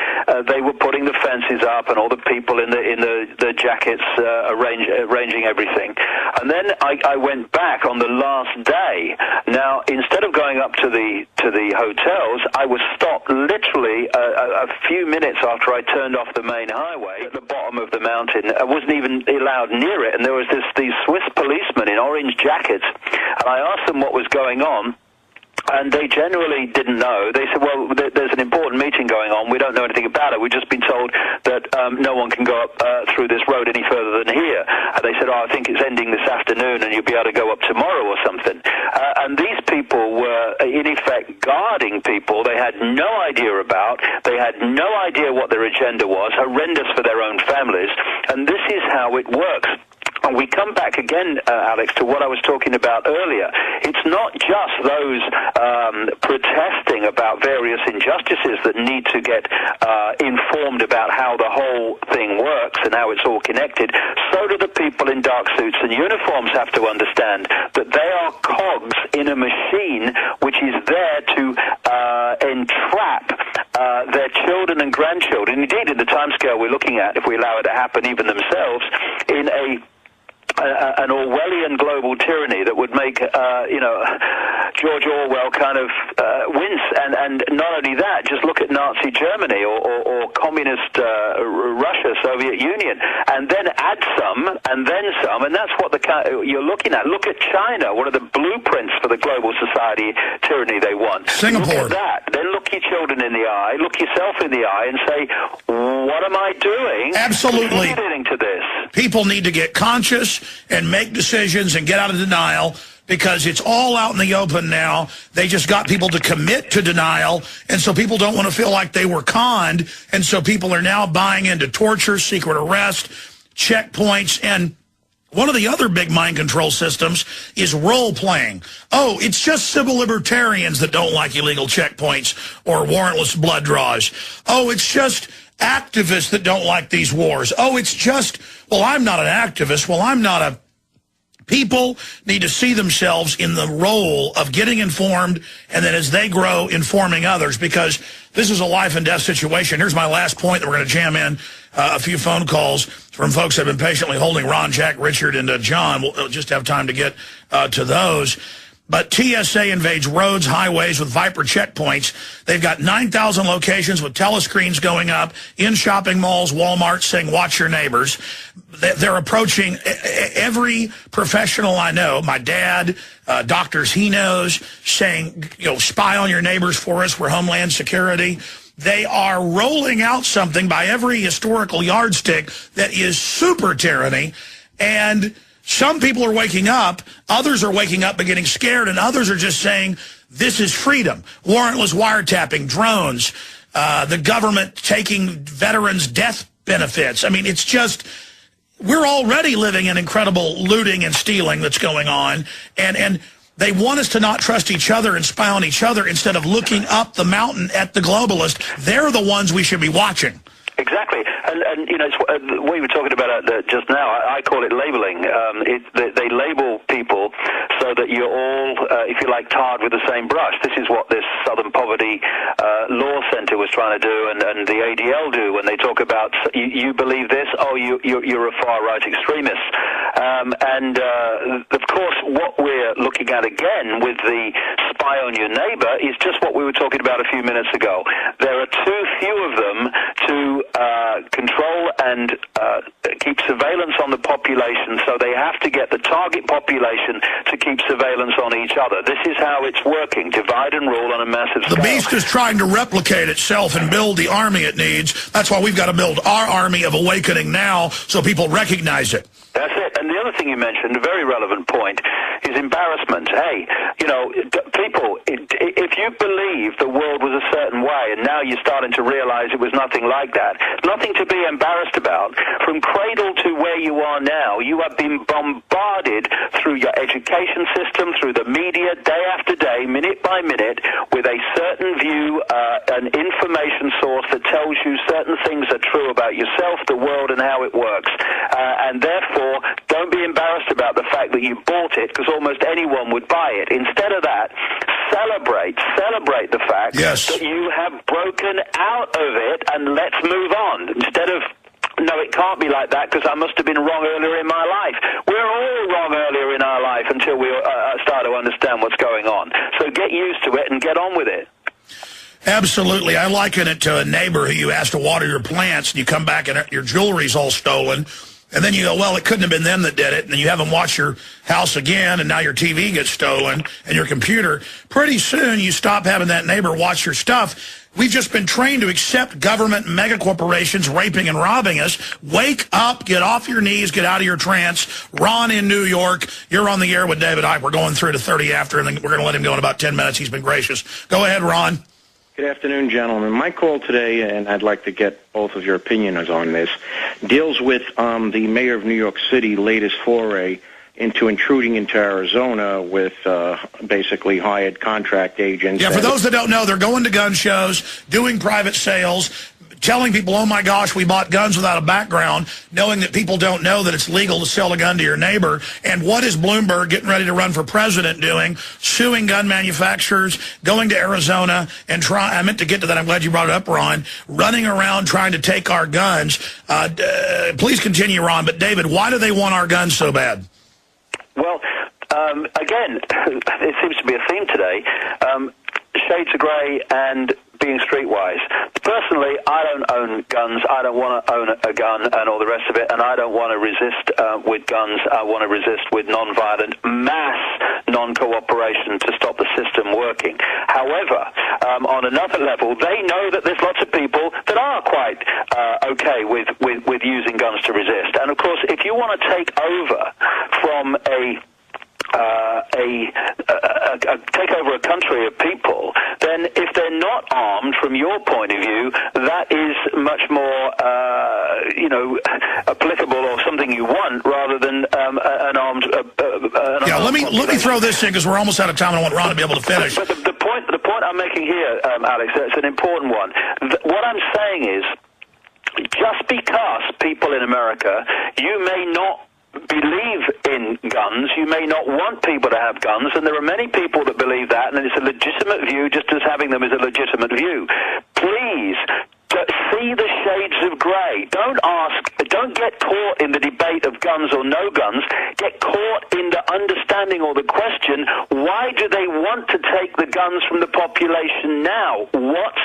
they were putting the fences up, and all the people in the jackets arranging everything. And then I went back on the last day. Now, instead of going up to the hotels, I was stopped literally a few minutes after I turned off the main highway at the bottom of the mountain. I wasn't even allowed near it, and there was these Swiss policemen in orange jackets, and I asked them what was going on. And they generally didn't know. They said, well, there's an important meeting going on. We don't know anything about it. We've just been told that no one can go up through this road any further than here. And they said, I think it's ending this afternoon and you'll be able to go up tomorrow or something. And these people were, in effect, guarding people they had no idea about. They had no idea what their agenda was, horrendous for their own families. And this is how it works. And we come back again, Alex, to what I was talking about earlier. It's not just those protesting about various injustices that need to get informed about how the whole thing works and how it's all connected. So do the people in dark suits and uniforms have to understand that they are cogs in a machine which is there to entrap their children and grandchildren. Indeed, in the timescale we're looking at, if we allow it to happen, even themselves, in an Orwellian global tyranny that would make, George Orwell kind of wince. And not only that, just look at Nazi Germany or communist Russia, Soviet Union, and then add some, and then some, and that's what you're looking at. Look at China, one of the blueprints for the global society tyranny they want. Singapore. Look at that. Then look your children in the eye, look yourself in the eye, and say, what am I doing? Absolutely. Contributing to this. People need to get conscious and make decisions and get out of denial, because it's all out in the open now. They just got people to commit to denial, and so people don't want to feel like they were conned, and so people are now buying into torture, secret arrest, checkpoints, and one of the other big mind control systems is role-playing. Oh, it's just civil libertarians that don't like illegal checkpoints or warrantless blood draws. Oh, it's just activists that don't like these wars. Oh, it's just, well, I'm not an activist. Well, I'm not a People need to see themselves in the role of getting informed, and then as they grow, informing others, because this is a life and death situation. Here's my last point that we're going to jam in a few phone calls from folks that have been patiently holding: Ron, Jack, Richard, and John. We'll just have time to get to those. But TSA invades roads, highways with Viper checkpoints. They've got 9,000 locations with telescreens going up in shopping malls, Walmart, saying, watch your neighbors. They're approaching every professional I know, my dad, doctors he knows, saying, spy on your neighbors for us. We're Homeland Security. They are rolling out something by every historical yardstick that is super tyranny. And some people are waking up, others are waking up but getting scared, and others are just saying, this is freedom. Warrantless wiretapping, drones, the government taking veterans' death benefits. I mean, it's just, we're already living in incredible looting and stealing that's going on, and they want us to not trust each other and spy on each other instead of looking up the mountain at the globalist. They're the ones we should be watching. Exactly, and it's, what you were talking about just now, I call it labeling. They label people so that you're all, if you like, tarred with the same brush. This is what this Southern Poverty Law Center was trying to do, and the ADL do when they talk about, you believe this, oh, you're a far-right extremist. Of course, what we're looking at again with the spy on your neighbor is just what we were talking about a few minutes ago. There are too few of them to control and keep surveillance on the population, so they have to get the target population to keep surveillance on each other. This is how it's working, divide and rule on a massive scale. The beast is trying to replicate itself and build the army it needs. That's why we've got to build our army of awakening now so people recognize it. That's it. And the other thing you mentioned, a very relevant point, is embarrassment. Hey, people, if you believe the world was a certain way and now you're starting to realize it was nothing like that, nothing to be embarrassed about. From cradle to where you are now, you have been bombarded through your education system, through the media, day after day, minute by minute, with a certain view, an information source that tells you certain things are true about yourself, the world, and how it works. And therefore, don't be embarrassed about the fact that you bought it, because almost anyone would buy it. Instead of that, celebrate the fact that you have broken out of it, and let's move on. Instead of, no, it can't be like that because I must have been wrong earlier in my life. We're all wrong earlier in our life until we start to understand what's going on. So get used to it and get on with it. Absolutely. I liken it to a neighbor who you ask to water your plants, and you come back and your jewelry's all stolen. And then you go, well, it couldn't have been them that did it. And then you have them watch your house again, and now your TV gets stolen and your computer. Pretty soon you stop having that neighbor watch your stuff. We've just been trained to accept government mega corporations raping and robbing us. Wake up, get off your knees, get out of your trance. Ron in New York, you're on the air with David Icke. We're going through to 30 after, and then we're going to let him go in about 10 minutes. He's been gracious. Go ahead, Ron. Good afternoon, gentlemen. My call today, and I'd like to get both of your opinions on this, deals with the mayor of New York City latest foray into intruding into Arizona with basically hired contract agents. Yeah, for those that don't know, they're going to gun shows, doing private sales, telling people, oh my gosh, we bought guns without a background, knowing that people don't know that it's legal to sell a gun to your neighbor. And what is Bloomberg getting ready to run for president doing? Suing gun manufacturers, going to Arizona, and I meant to get to that, I'm glad you brought it up, Ron, running around trying to take our guns. Please continue, Ron, but David, why do they want our guns so bad? Well, again, it seems to be a theme today. Shades of grey and being streetwise. Personally, I don't own guns. I don't want to own a gun and all the rest of it, and I don't want to resist with guns. I want to resist with non-violent mass non-cooperation to stop the system working. However, on another level, they know that there's lots of people that are quite okay with using guns to resist. And of course, if you want to take over from take over a country of people, then if they're not armed from your point of view, that is much more, applicable or something you want rather than an armed. Let me throw this in because we're almost out of time and I want Ron to be able to finish. But the point I'm making here, Alex, it's an important one. What I'm saying is, just because people in America, you may not believe in guns. You may not want people to have guns, and there are many people that believe that, and it's a legitimate view, just as having them is a legitimate view. Please, see the shades of grey. Don't get caught in the debate of guns or no guns. Get caught in the understanding or the question, why do they want to take the guns from the population now? What's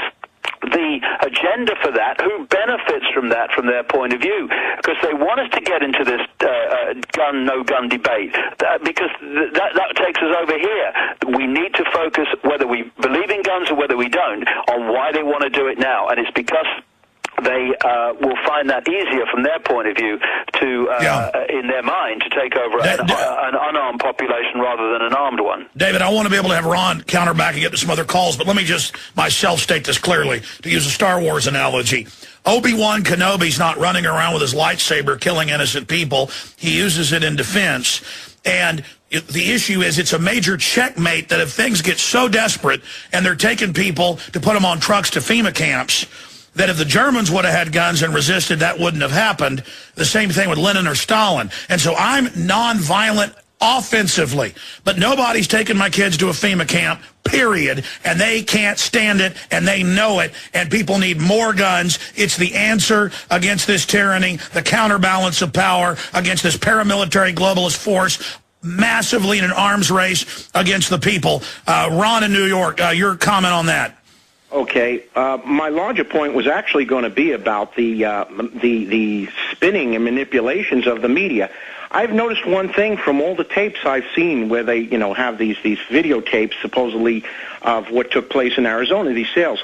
the agenda for that? Who benefits from that from their point of view? Because they want us to get into this gun, no gun debate, because that takes us over here. We need to focus, whether we believe in guns or whether we don't, on why they want to do it now. And it's because they will find that easier from their point of view to, in their mind, to take over an unarmed population rather than an armed one. David, I want to be able to have Ron counter back and get to some other calls, but let me just myself state this clearly, to use a Star Wars analogy. Obi-Wan Kenobi's not running around with his lightsaber killing innocent people. He uses it in defense. And the issue is it's a major checkmate that if things get so desperate and they're taking people to put them on trucks to FEMA camps, that if the Germans would have had guns and resisted, that wouldn't have happened. The same thing with Lenin or Stalin. And so I'm nonviolent offensively, but nobody's taking my kids to a FEMA camp, period, and they can't stand it, and they know it, and people need more guns. It's the answer against this tyranny, the counterbalance of power against this paramilitary globalist force, massively in an arms race against the people. Ron in New York, your comment on that. Okay, my larger point was actually going to be about the spinning and manipulations of the media. I've noticed one thing from all the tapes I've seen where they, have these videotapes supposedly of what took place in Arizona, these sales.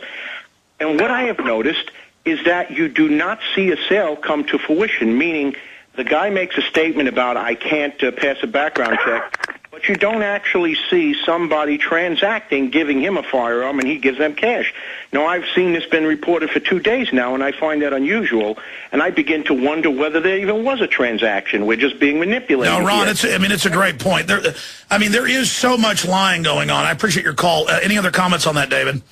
And what I have noticed is that you do not see a sale come to fruition, meaning the guy makes a statement about, I can't pass a background check, but you don't actually see somebody transacting, giving him a firearm, and he gives them cash. Now, I've seen this been reported for 2 days now, and I find that unusual, and I begin to wonder whether there even was a transaction. We're just being manipulated. No, Ron, it's a great point. There is so much lying going on. I appreciate your call. Any other comments on that, David?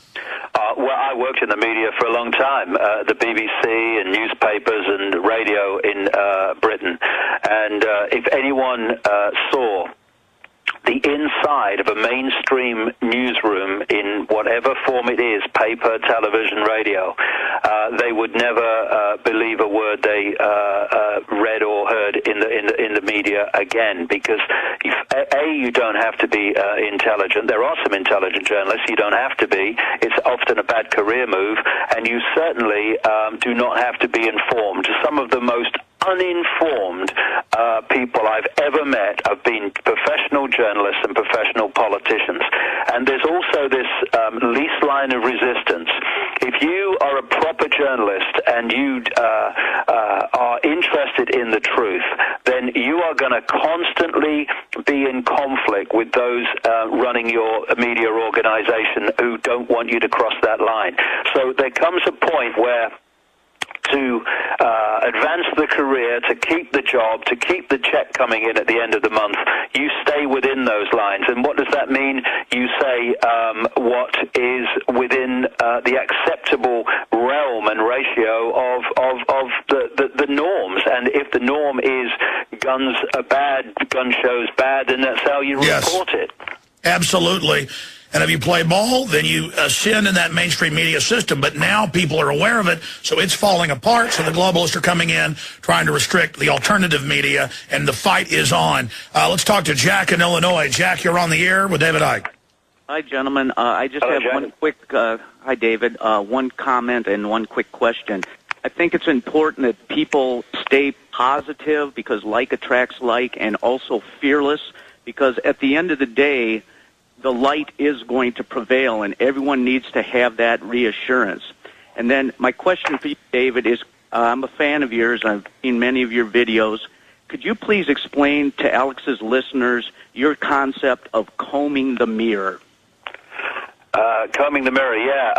Well, I worked in the media for a long time, the BBC and newspapers and radio in Britain. And if anyone saw the inside of a mainstream newsroom in whatever form it is, paper, television, radio, they would never believe a word they read or heard in the media again, because you don't have to be intelligent. There are some intelligent journalists. You don't have to be. It's often a bad career move, and you certainly do not have to be informed. Some of the most uninformed people I've ever met have been professional journalists and professional politicians. And there's also this least line of resistance. If you are a proper journalist and you are interested in the truth, then you are going to constantly be in conflict with those running your media organization who don't want you to cross that line. So there comes a point where to advance the career, to keep the job, to keep the check coming in at the end of the month, you stay within those lines. And what does that mean? You say what is within the acceptable realm and ratio of the norms. And if the norm is guns are bad, gun shows bad, then that's how you report it. Absolutely. And if you play ball, then you sin in that mainstream media system. But now people are aware of it, so it's falling apart. So the globalists are coming in, trying to restrict the alternative media, and the fight is on. Let's talk to Jack in Illinois. Jack, you're on the air with David Icke. Hi, gentlemen. I just have one quick, hi, David, one comment and one quick question. I think it's important that people stay positive because like attracts like, and also fearless, because at the end of the day, the light is going to prevail, and everyone needs to have that reassurance. And then my question for you, David, is I'm a fan of yours. I've seen many of your videos. Could you please explain to Alex's listeners your concept of combing the mirror? Combing the mirror, yeah.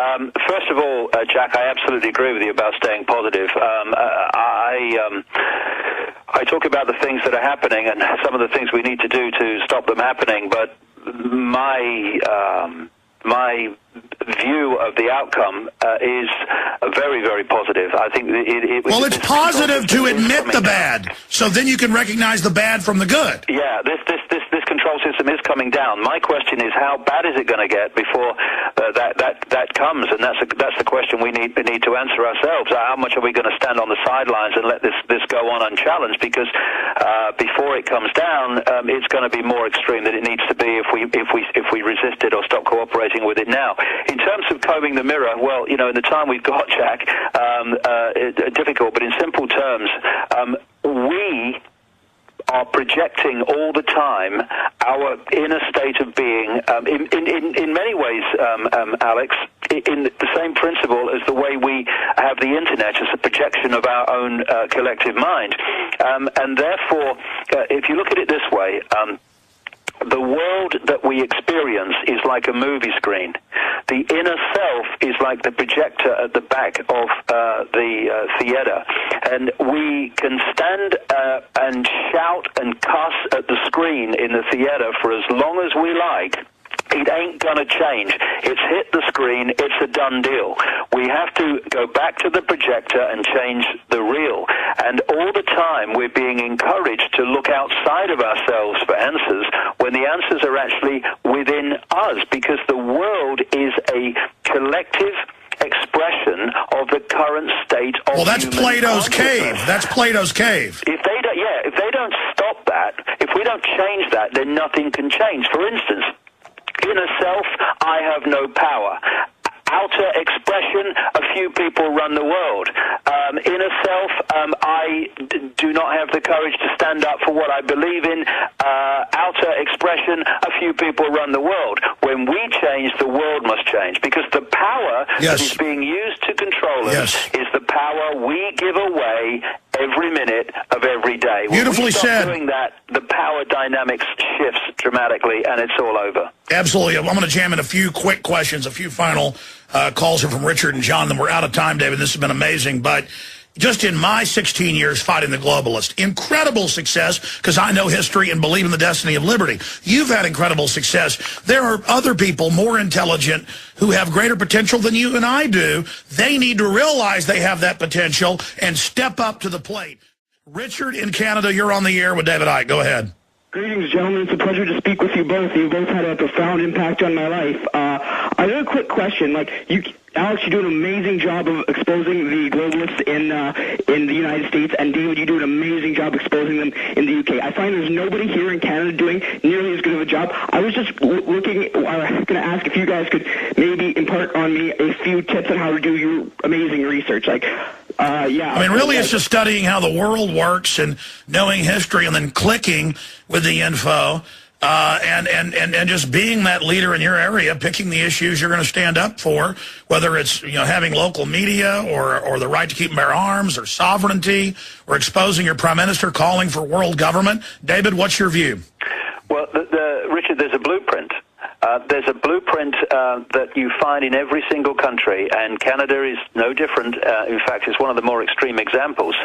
First of all, Jack, I absolutely agree with you about staying positive. I talk about the things that are happening and some of the things we need to do to stop them happening, but my view of the outcome is very, very very positive. I think well, it's positive to admit the bad, so then you can recognize the bad from the good. Yeah, this control system is coming down. My question is, how bad is it going to get before that comes? And that's the question we need to answer ourselves. How much are we going to stand on the sidelines and let this go on unchallenged? Because before it comes down, it's going to be more extreme than it needs to be if we resist it or stop cooperating with it now. In terms of combing the mirror, well, in the time we've got, Jack, difficult, but in simple terms, we are projecting all the time our inner state of being, in many ways, Alex, in the same principle as the way we have the internet as a projection of our own collective mind. And therefore, if you look at it this way, the world that we experience is like a movie screen. The inner self is like the projector at the back of the theater. And we can stand and shout and cuss at the screen in the theater for as long as we like. It ain't gonna change. It's hit the screen, it's a done deal. We have to go back to the projector and change the real. And all the time we're being encouraged to look outside of ourselves for answers when the answers are actually within us, because the world is a collective expression of the current state of well, that's human Plato's cave. consciousness. That's Plato's cave. If they don't stop that, if we don't change that, then nothing can change. For instance, inner self, I have no power. Outer expression, a few people run the world. Inner self, I do not have the courage to stand up for what I believe in. Outer expression, a few people run the world. When we change, the world must change, because the power that is being used to control us is the power we give away every minute of every day. Beautifully when we stop said. doing that, the power dynamics shifts dramatically, and it's all over. Absolutely. I'm going to jam in a few quick questions, a few final calls are from Richard and John. Then we're out of time, David. This has been amazing. But just in my 16 years fighting the globalist, incredible success, because I know history and believe in the destiny of liberty. You've had incredible success. There are other people more intelligent who have greater potential than you and I do. They need to realize they have that potential and step up to the plate. Richard in Canada, you're on the air with David Icke. Go ahead. Greetings, gentlemen. It's a pleasure to speak with you both. You both had a profound impact on my life. I have a quick question. Alex, you do an amazing job of exposing the globalists in the United States, and David, you do an amazing job exposing them in the UK. I find there's nobody here in Canada doing nearly as good of a job. I was just going to ask if you guys could maybe impart on me a few tips on how to do your amazing research. Really, it's just studying how the world works and knowing history and then clicking with the info. And just being that leader in your area, picking the issues you're going to stand up for, whether it's having local media or the right to keep and bear arms or sovereignty or exposing your prime minister, calling for world government. David, what's your view? Well, Richard, there's a blueprint. There's a blueprint that you find in every single country, and Canada is no different. In fact, it's one of the more extreme examples.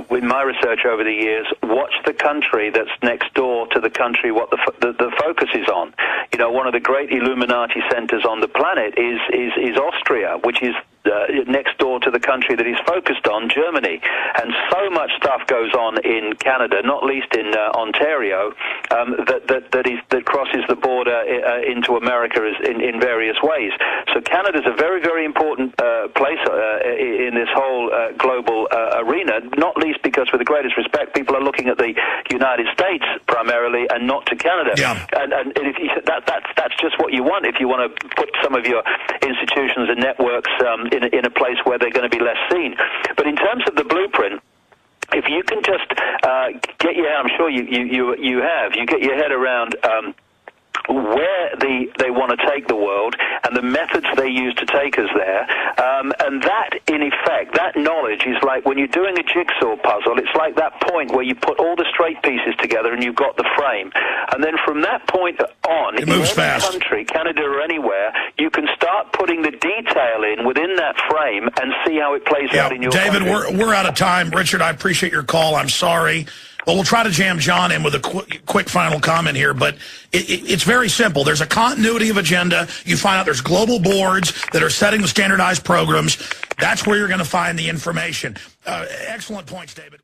With my research over the years, watch the country that's next door to the country what the focus is on. One of the great Illuminati centers on the planet is Austria, which is next door to the country that he's focused on, Germany. And so much stuff goes on in Canada, not least in Ontario, that crosses the border into America in various ways. So Canada's a very, very important place in this whole global arena, not least because, with the greatest respect, people are looking at the United States primarily and not to Canada. Yeah. And if that's just what you want if you want to put some of your institutions and networks in a place where they're going to be less seen. But in terms of the blueprint, if you can just get your, I'm sure you get your head around where they want to take the world and the methods they use to take us there, and that, in effect, that knowledge is like when you're doing a jigsaw puzzle, it's like that point where you put all the straight pieces together and you've got the frame. And then from that point on, it moves in every fast. country, Canada or anywhere, you can start putting the detail in within that frame and see how it plays out in your David, country. we're out of time. Richard, I appreciate your call. I'm sorry. Well, we'll try to jam John in with a quick final comment here, but it's very simple. There's a continuity of agenda. You find out there's global boards that are setting the standardized programs. That's where you're going to find the information. Excellent points, David.